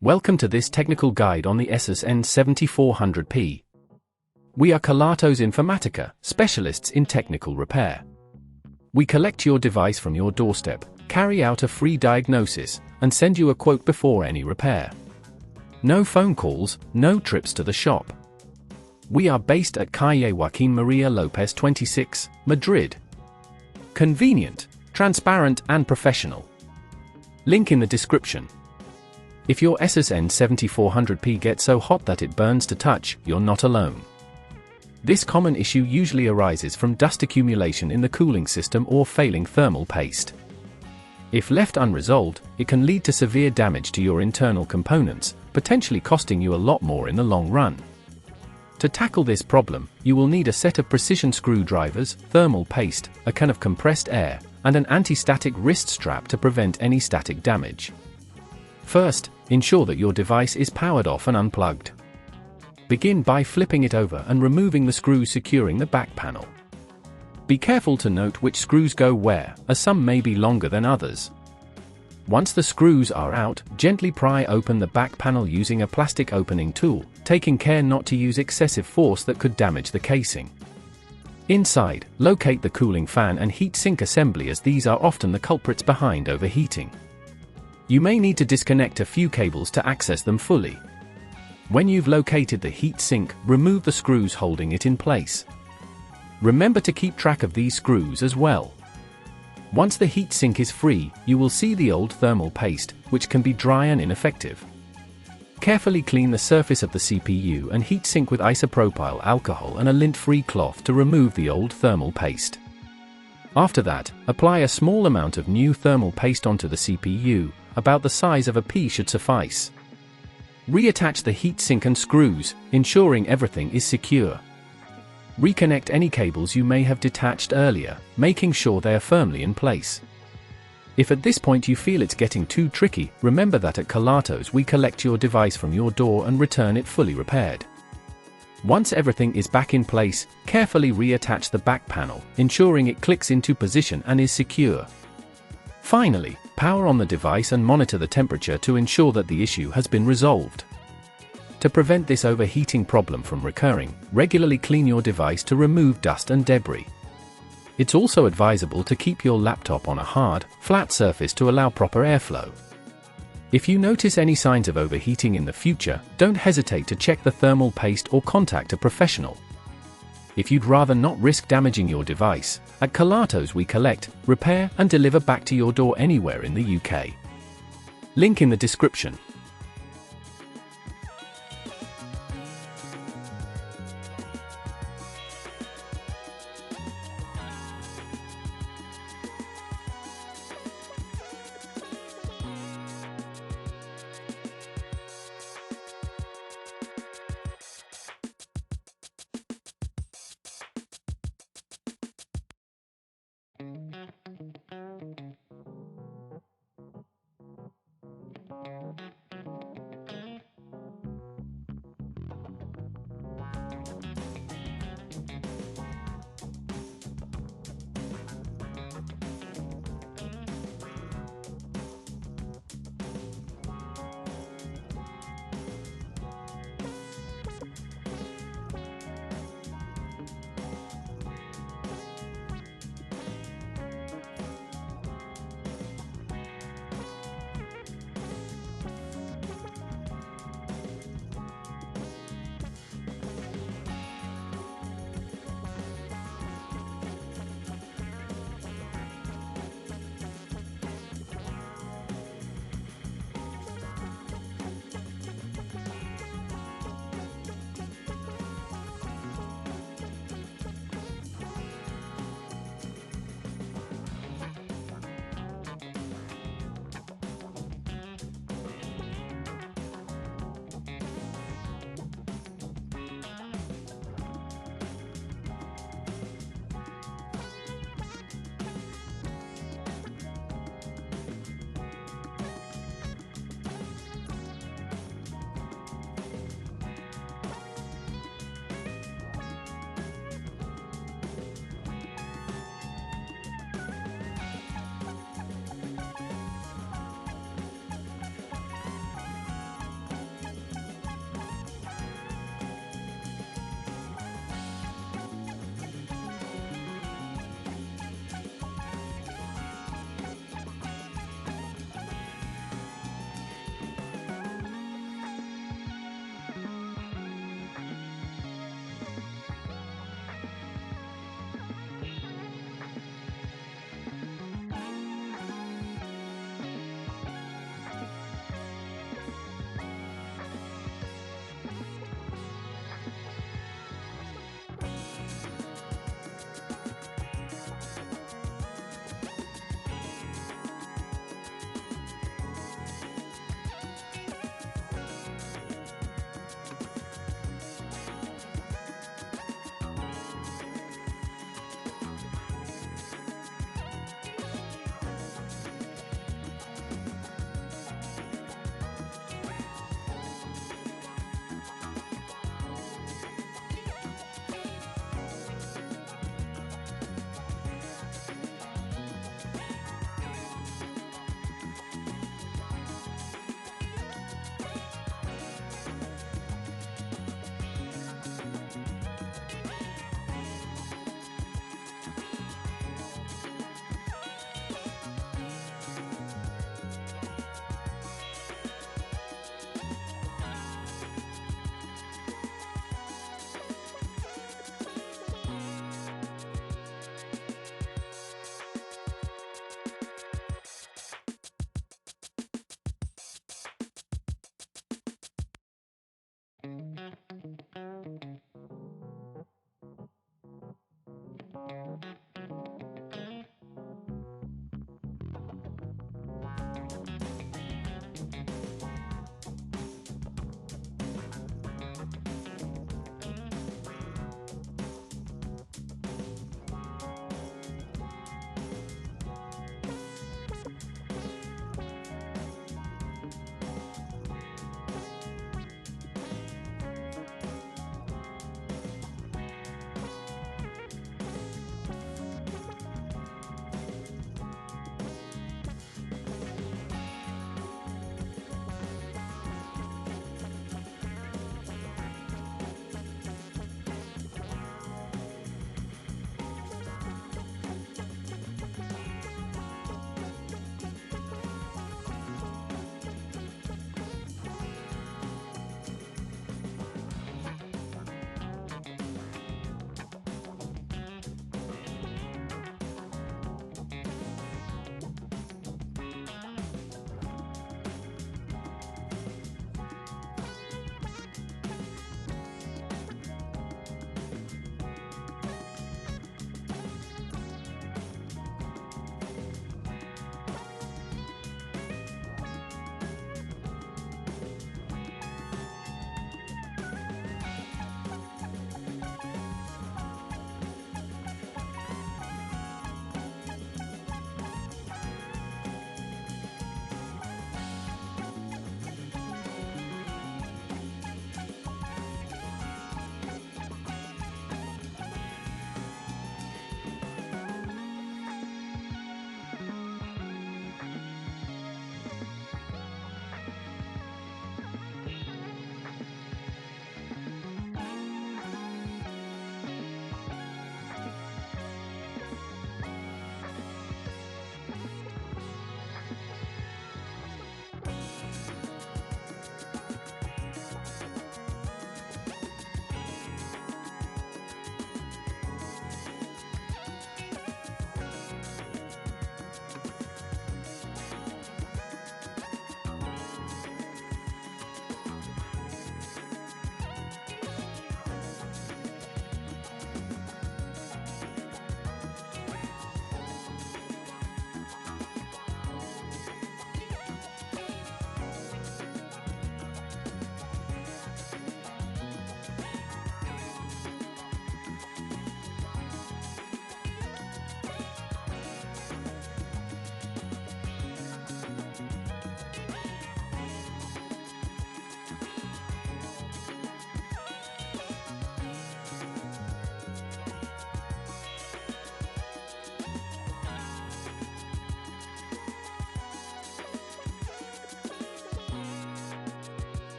Welcome to this technical guide on the Asus N7400P. We are Kelatos Informatica, specialists in technical repair. We collect your device from your doorstep, carry out a free diagnosis, and send you a quote before any repair. No phone calls, no trips to the shop. We are based at Calle Joaquín María López 26, Madrid. Convenient, transparent and professional. Link in the description. If your Asus N7400P gets so hot that it burns to touch, you're not alone. This common issue usually arises from dust accumulation in the cooling system or failing thermal paste. If left unresolved, it can lead to severe damage to your internal components, potentially costing you a lot more in the long run. To tackle this problem, you will need a set of precision screwdrivers, thermal paste, a can of compressed air, and an anti-static wrist strap to prevent any static damage. First, ensure that your device is powered off and unplugged. Begin by flipping it over and removing the screws securing the back panel. Be careful to note which screws go where, as some may be longer than others. Once the screws are out, gently pry open the back panel using a plastic opening tool, taking care not to use excessive force that could damage the casing. Inside, locate the cooling fan and heat sink assembly, as these are often the culprits behind overheating. You may need to disconnect a few cables to access them fully. When you've located the heat sink, remove the screws holding it in place. Remember to keep track of these screws as well. Once the heat sink is free, you will see the old thermal paste, which can be dry and ineffective. Carefully clean the surface of the CPU and heat sink with isopropyl alcohol and a lint-free cloth to remove the old thermal paste. After that, apply a small amount of new thermal paste onto the CPU, about the size of a pea should suffice. Reattach the heatsink and screws, ensuring everything is secure. Reconnect any cables you may have detached earlier, making sure they are firmly in place. If at this point you feel it's getting too tricky, remember that at Kelatos we collect your device from your door and return it fully repaired. Once everything is back in place, carefully reattach the back panel, ensuring it clicks into position and is secure. Finally, power on the device and monitor the temperature to ensure that the issue has been resolved. To prevent this overheating problem from recurring, regularly clean your device to remove dust and debris. It's also advisable to keep your laptop on a hard, flat surface to allow proper airflow. If you notice any signs of overheating in the future, don't hesitate to check the thermal paste or contact a professional. If you'd rather not risk damaging your device, at Kelatos we collect, repair and deliver back to your door anywhere in the UK. Link in the description.